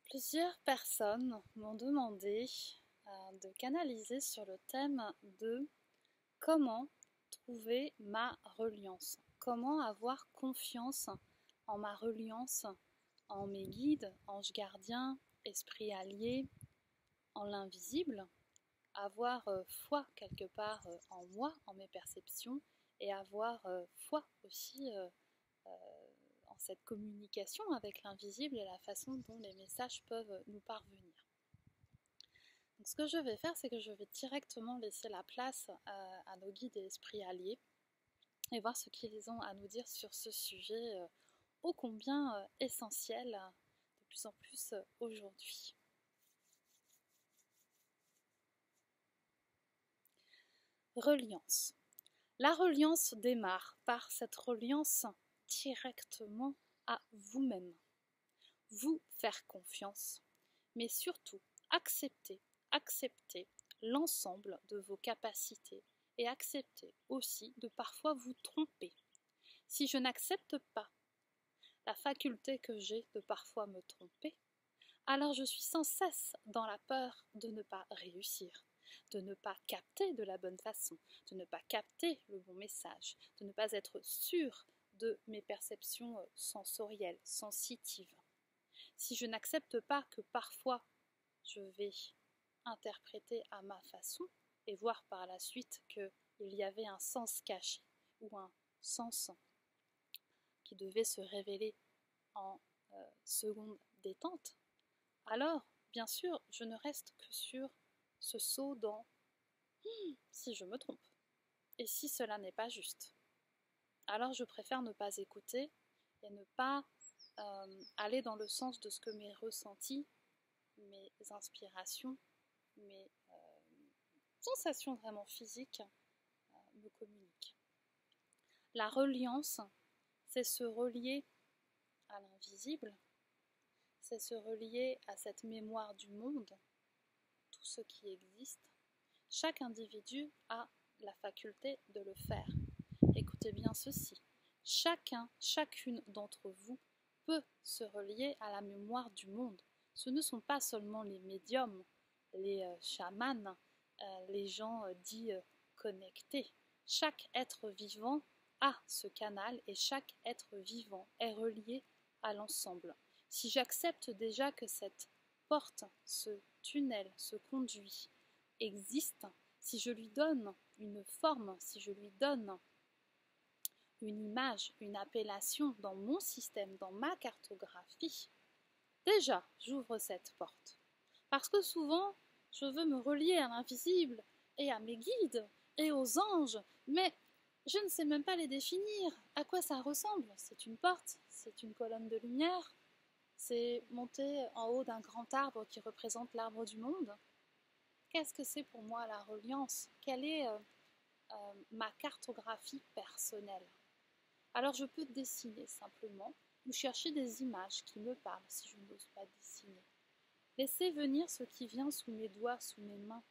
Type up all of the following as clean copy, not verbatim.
Plusieurs personnes m'ont demandé de canaliser sur le thème de comment trouver ma reliance, comment avoir confiance en ma reliance, en mes guides, anges gardiens, esprits alliés, en l'invisible, avoir foi quelque part en moi, en mes perceptions, et avoir foi aussi en cette communication avec l'invisible et la façon dont les messages peuvent nous parvenir. Donc, ce que je vais faire, c'est que je vais directement laisser la place à nos guides et esprits alliés et voir ce qu'ils ont à nous dire sur ce sujet ô combien essentiel de plus en plus aujourd'hui. Reliance. La reliance démarre par cette reliance directement à vous-même. Vous faire confiance, mais surtout accepter l'ensemble de vos capacités et accepter aussi de parfois vous tromper. Si je n'accepte pas la faculté que j'ai de parfois me tromper, alors je suis sans cesse dans la peur de ne pas réussir, de ne pas capter de la bonne façon, de ne pas capter le bon message, de ne pas être sûr de mes perceptions sensorielles, sensitives. Si je n'accepte pas que parfois je vais interpréter à ma façon et voir par la suite qu'il y avait un sens caché ou un sens qui devait se révéler en seconde détente, alors bien sûr je ne reste que sur ce saut dans si je me trompe et si cela n'est pas juste. Alors je préfère ne pas écouter et ne pas aller dans le sens de ce que mes ressentis, mes inspirations, mes sensations vraiment physiques me communiquent. La reliance, c'est se relier à l'invisible, c'est se relier à cette mémoire du monde, tout ce qui existe. Chaque individu a la faculté de le faire. Écoutez bien ceci. Chacune d'entre vous peut se relier à la mémoire du monde. Ce ne sont pas seulement les médiums, les chamans, les gens dits connectés. Chaque être vivant a ce canal et chaque être vivant est relié à l'ensemble. Si j'accepte déjà que cette porte, ce tunnel, ce conduit existe, si je lui donne une forme, si je lui donne une image, une appellation dans mon système, dans ma cartographie, déjà j'ouvre cette porte. Parce que souvent, je veux me relier à l'invisible et à mes guides et aux anges, mais je ne sais même pas les définir. À quoi ça ressemble? C'est une porte, c'est une colonne de lumière, c'est monter en haut d'un grand arbre qui représente l'arbre du monde. Qu'est-ce que c'est pour moi la reliance? Quelle est ma cartographie personnelle? Alors je peux dessiner simplement ou chercher des images qui me parlent si je n'ose pas dessiner. Laisser venir ce qui vient sous mes doigts, sous mes mains.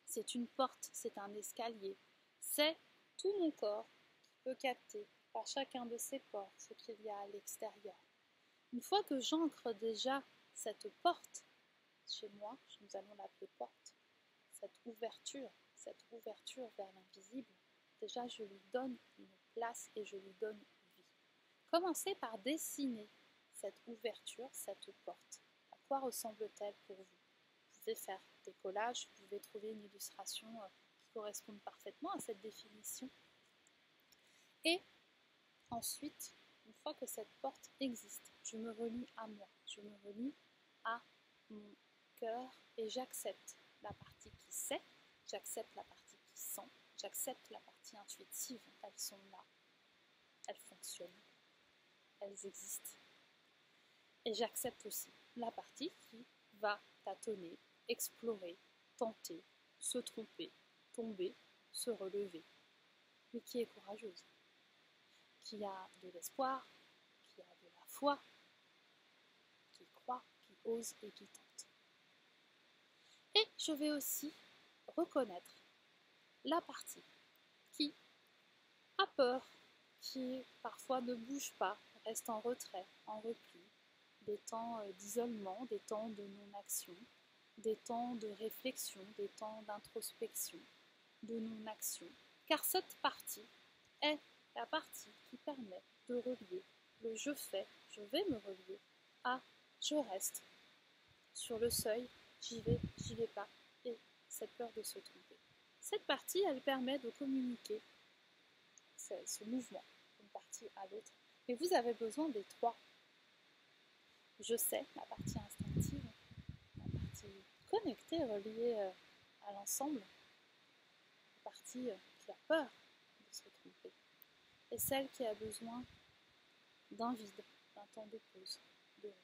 C'est une porte, c'est un escalier. C'est tout mon corps qui peut capter par chacun de ces portes ce qu'il y a à l'extérieur. Une fois que j'ancre déjà cette porte chez moi, nous allons l'appeler porte, cette ouverture vers l'invisible, déjà je lui donne une place et je lui donne vie. Commencez par dessiner cette ouverture, cette porte. À quoi ressemble-t-elle pour vous? Vous pouvez faire des collages, vous pouvez trouver une illustration qui corresponde parfaitement à cette définition. Et ensuite, une fois que cette porte existe, je me relie à moi, je me relie à mon cœur et j'accepte la partie qui sait, j'accepte la partie qui sent, j'accepte la partie intuitive. Elles sont là, elles fonctionnent, elles existent. Et j'accepte aussi la partie qui va tâtonner, explorer, tenter, se tromper, tomber, se relever, mais qui est courageuse, qui a de l'espoir, qui a de la foi, qui croit, qui ose et qui tente. Et je vais aussi reconnaître la partie qui a peur, qui parfois ne bouge pas, reste en retrait, en repli, des temps d'isolement, des temps de non-action, des temps de réflexion, des temps d'introspection, de non-action, car cette partie est la partie qui permet de relier le je fais, je vais me relier, à je reste sur le seuil, j'y vais pas, et cette peur de se tromper. Cette partie, elle permet de communiquer ce mouvement d'une partie à l'autre, mais vous avez besoin des trois. Je sais, la partie instinctive, la partie connectée, reliée à l'ensemble, la partie qui a peur de se tromper, et celle qui a besoin d'un vide, d'un temps de pause, de repos.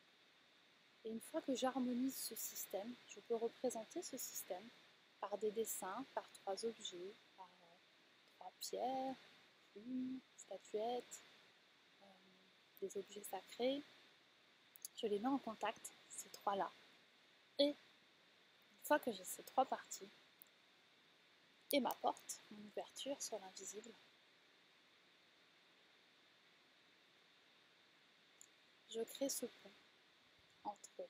Et une fois que j'harmonise ce système, je peux représenter ce système par des dessins, par trois objets, par trois pierres, plumes, statuettes, des objets sacrés. Je les mets en contact, ces trois-là. Et une fois que j'ai ces trois parties, et ma porte, mon ouverture sur l'invisible, je crée ce pont entre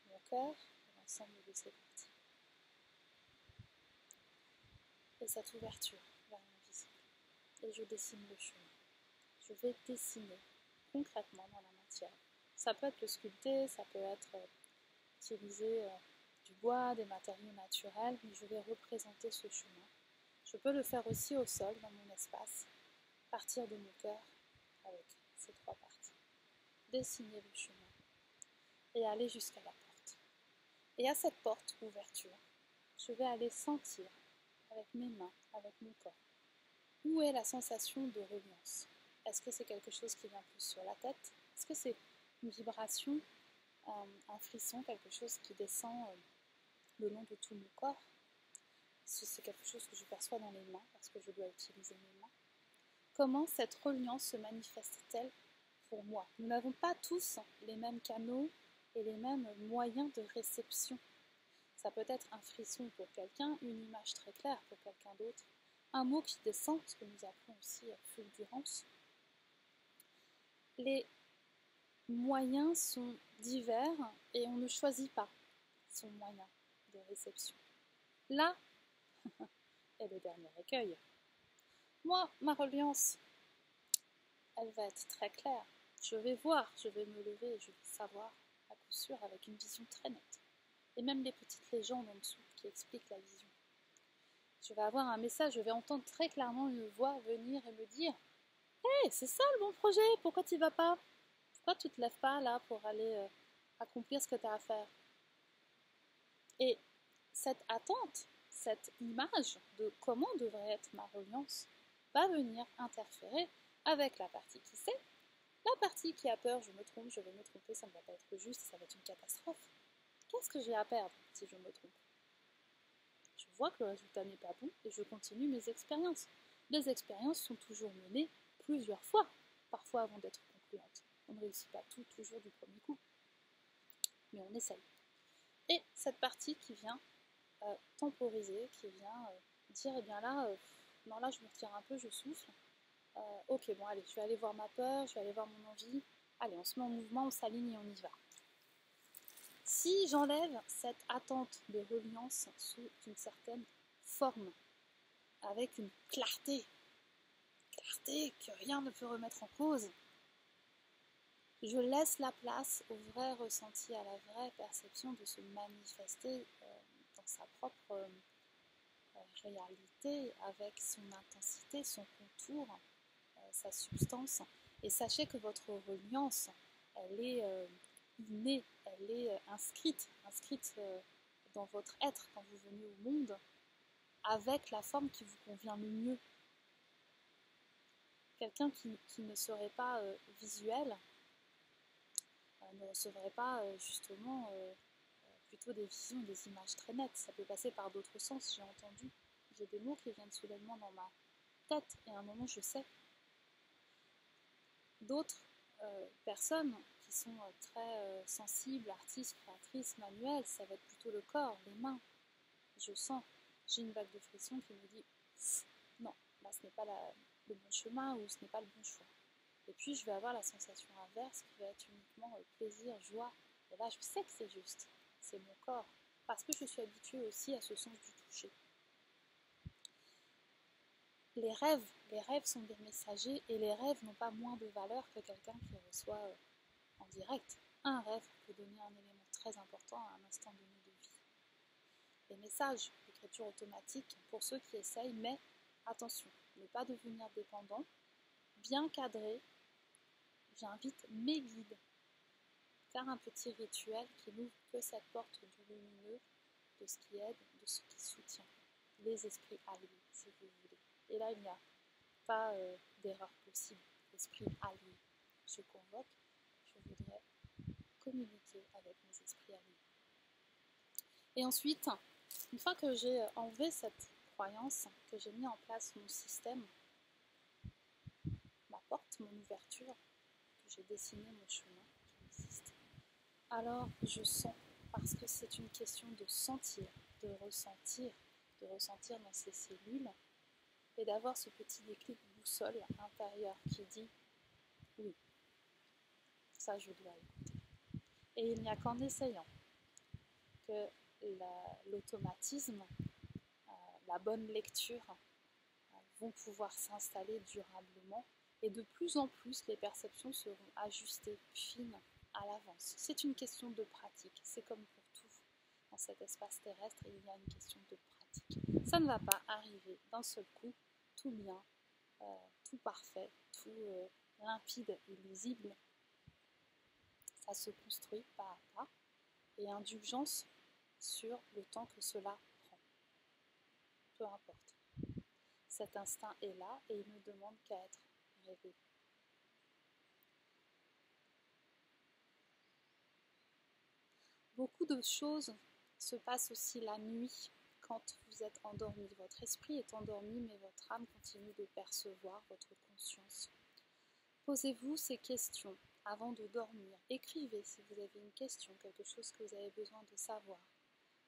mon cœur et l'ensemble de ces parties. Et cette ouverture vers l'invisible. Et je dessine le chemin. Je vais dessiner concrètement dans la matière. Ça peut être le sculpter, ça peut être utiliser du bois, des matériaux naturels, mais je vais représenter ce chemin. Je peux le faire aussi au sol, dans mon espace, partir de mon cœur avec ces trois parties. Dessiner le chemin et aller jusqu'à la porte. Et à cette porte, ouverture, je vais aller sentir avec mes mains, avec mon corps. Où est la sensation de reliance? Est-ce que c'est quelque chose qui vient plus sur la tête? Est-ce que c'est une vibration, un frisson, quelque chose qui descend le long de tout mon corps? Est-ce que c'est quelque chose que je perçois dans les mains parce que je dois utiliser mes mains? Comment cette reliance se manifeste-t-elle pour moi? Nous n'avons pas tous les mêmes canaux et les mêmes moyens de réception. Ça peut être un frisson pour quelqu'un, une image très claire pour quelqu'un d'autre, un mot qui descend, ce que nous appelons aussi fulgurance. Les moyens sont divers et on ne choisit pas son moyen de réception. Là est le dernier écueil. Moi, ma reliance, elle va être très claire. Je vais voir, je vais me lever et je vais savoir à coup sûr avec une vision très nette. Et même les petites légendes en dessous qui expliquent la vision. Je vais avoir un message, je vais entendre très clairement une voix venir et me dire « Hey, c'est ça le bon projet, pourquoi tu n'y vas pas? Pourquoi tu ne te lèves pas là pour aller accomplir ce que tu as à faire ?» Et cette attente, cette image de comment devrait être ma reliance va venir interférer avec la partie qui sait, la partie qui a peur, je me trompe, je vais me tromper, ça ne va pas être juste, ça va être une catastrophe. Qu'est-ce que j'ai à perdre si je me trompe? Je vois que le résultat n'est pas bon et je continue mes expériences. Les expériences sont toujours menées plusieurs fois, parfois avant d'être concluantes. On ne réussit pas tout toujours du premier coup, mais on essaye. Et cette partie qui vient temporiser, qui vient dire, eh bien là, non là je me retire un peu, je souffle. Ok, bon allez, je vais aller voir ma peur, je vais aller voir mon envie. Allez, on se met en mouvement, on s'aligne et on y va. Si j'enlève cette attente de reliance sous une certaine forme, avec une clarté que rien ne peut remettre en cause, je laisse la place au vrai ressenti, à la vraie perception de se manifester dans sa propre réalité, avec son intensité, son contour, sa substance. Et sachez que votre reliance, elle est innée, elle est inscrite dans votre être quand vous venez au monde, avec la forme qui vous convient le mieux. Quelqu'un qui ne serait pas visuel ne recevrait pas justement plutôt des visions, des images très nettes. Ça peut passer par d'autres sens, j'ai entendu. J'ai des mots qui viennent soudainement dans ma tête et à un moment je sais. D'autres personnes qui sont très sensibles, artistes, créatrices, manuelles, ça va être plutôt le corps, les mains. Je sens, j'ai une vague de frisson qui me dit non, là ce n'est pas le bon chemin ou ce n'est pas le bon choix. Et puis je vais avoir la sensation inverse qui va être uniquement plaisir, joie. Et là je sais que c'est juste, c'est mon corps, parce que je suis habituée aussi à ce sens du toucher. Les rêves sont des messagers et les rêves n'ont pas moins de valeur que quelqu'un qui reçoit en direct. Un rêve peut donner un élément très important à un instant donné de vie. Les messages, l'écriture automatique, pour ceux qui essayent, mais attention, ne pas devenir dépendant, bien cadré, j'invite mes guides à faire un petit rituel qui n'ouvre que cette porte du lumineux, de ce qui aide, de ce qui soutient, les esprits alliés, si vous voulez. Et là, il n'y a pas d'erreur possible. Esprit allié, je convoque, je voudrais communiquer avec mes esprits alliés. Et ensuite, une fois que j'ai enlevé cette croyance, que j'ai mis en place mon système, ma porte, mon ouverture, que j'ai dessiné mon chemin qui existe, alors je sens, parce que c'est une question de sentir, de ressentir dans ses cellules, et d'avoir ce petit déclic boussole intérieur qui dit « oui, ça je dois écouter ». Et il n'y a qu'en essayant que l'automatisme, la bonne lecture vont pouvoir s'installer durablement et de plus en plus les perceptions seront ajustées, fines à l'avance. C'est une question de pratique, c'est comme pour tout dans cet espace terrestre, il y a une question de pratique. Ça ne va pas arriver d'un seul coup, tout bien, tout parfait, tout limpide et lisible. Ça se construit pas à pas et indulgence sur le temps que cela prend. Peu importe. Cet instinct est là et il ne demande qu'à être révélé. Beaucoup de choses se passent aussi la nuit quand vous êtes endormi. Votre esprit est endormi, mais votre âme continue de percevoir votre conscience. Posez-vous ces questions avant de dormir. Écrivez si vous avez une question, quelque chose que vous avez besoin de savoir,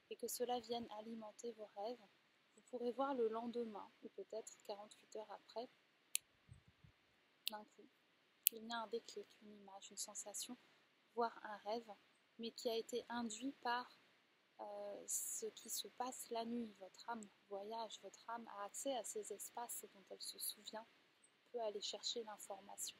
et que cela vienne alimenter vos rêves. Vous pourrez voir le lendemain, ou peut-être 48 heures après, d'un coup, il y a un déclic, une image, une sensation, voire un rêve, mais qui a été induit par ce qui se passe la nuit. Votre âme voyage, votre âme a accès à ces espaces dont elle se souvient, peut aller chercher l'information.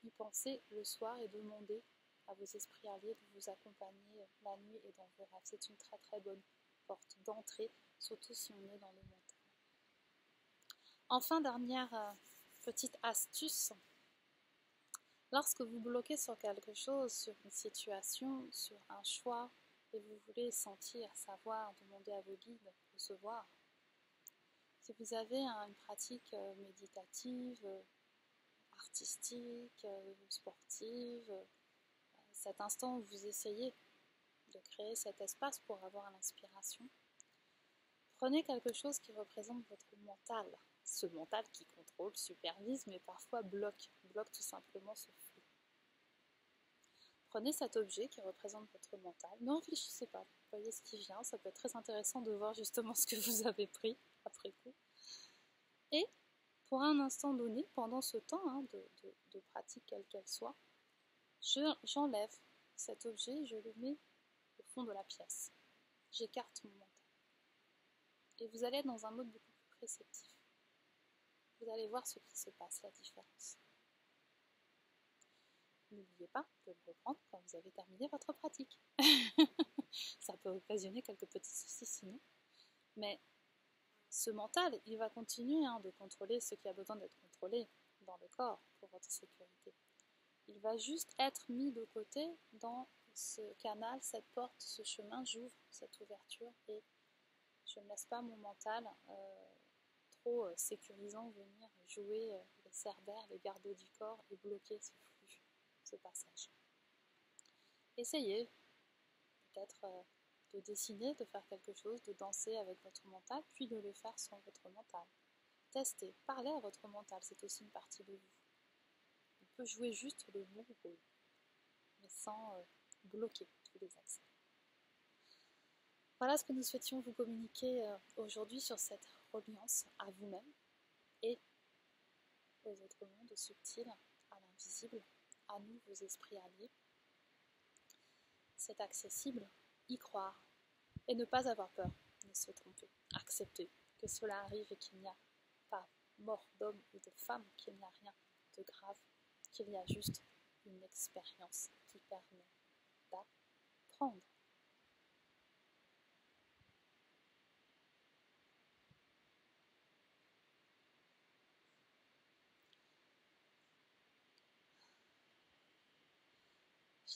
Y pensez le soir et demandez à vos esprits alliés de vous accompagner la nuit et dans vos rêves. C'est une très très bonne porte d'entrée, surtout si on est dans le mental. Enfin, dernière petite astuce, lorsque vous bloquez sur quelque chose, sur une situation, sur un choix, et vous voulez sentir, savoir, demander à vos guides, recevoir, si vous avez une pratique méditative, artistique, sportive, cet instant où vous essayez de créer cet espace pour avoir l'inspiration, prenez quelque chose qui représente votre mental, ce mental qui contrôle, supervise, mais parfois bloque tout simplement ce flux. Prenez cet objet qui représente votre mental, ne réfléchissez pas, voyez ce qui vient, ça peut être très intéressant de voir justement ce que vous avez pris après coup. Et pour un instant donné, pendant ce temps de pratique quelle qu'elle soit, j'enlève cet objet, je le mets au fond de la pièce. J'écarte mon mental. Et vous allez être dans un mode beaucoup plus réceptif. Vous allez voir ce qui se passe, la différence. N'oubliez pas de le reprendre quand vous avez terminé votre pratique. Ça peut occasionner quelques petits soucis sinon. Mais ce mental, il va continuer de contrôler ce qui a besoin d'être contrôlé dans le corps pour votre sécurité. Il va juste être mis de côté dans ce canal, cette porte, ce chemin, j'ouvre cette ouverture et je ne laisse pas mon mental trop sécurisant venir jouer les cerbères, les gardes du corps et bloquer ce flux, ce passage. Essayez peut-être de dessiner, de faire quelque chose, de danser avec votre mental, puis de le faire sans votre mental. Testez, parlez à votre mental, c'est aussi une partie de vous. Il peut jouer juste le bon rôle, mais sans bloquer tous les accès. Voilà ce que nous souhaitions vous communiquer aujourd'hui sur cette reliance à vous-même et aux autres mondes subtils, à l'invisible, à nous, vos esprits alliés. C'est accessible, y croire, et ne pas avoir peur, ne se tromper, accepter que cela arrive et qu'il n'y a pas mort d'homme ou de femme, qu'il n'y a rien de grave, qu'il y a juste une expérience qui permet d'apprendre.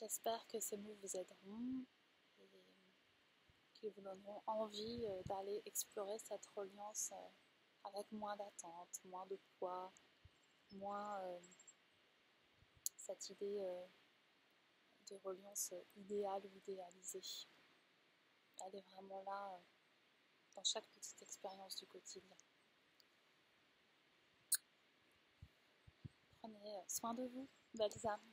J'espère que ces mots vous aideront et qu'ils vous donneront envie d'aller explorer cette reliance avec moins d'attente, moins de poids, moins cette idée de reliance idéale ou idéalisée. Elle est vraiment là dans chaque petite expérience du quotidien. Prenez soin de vous, belles âmes.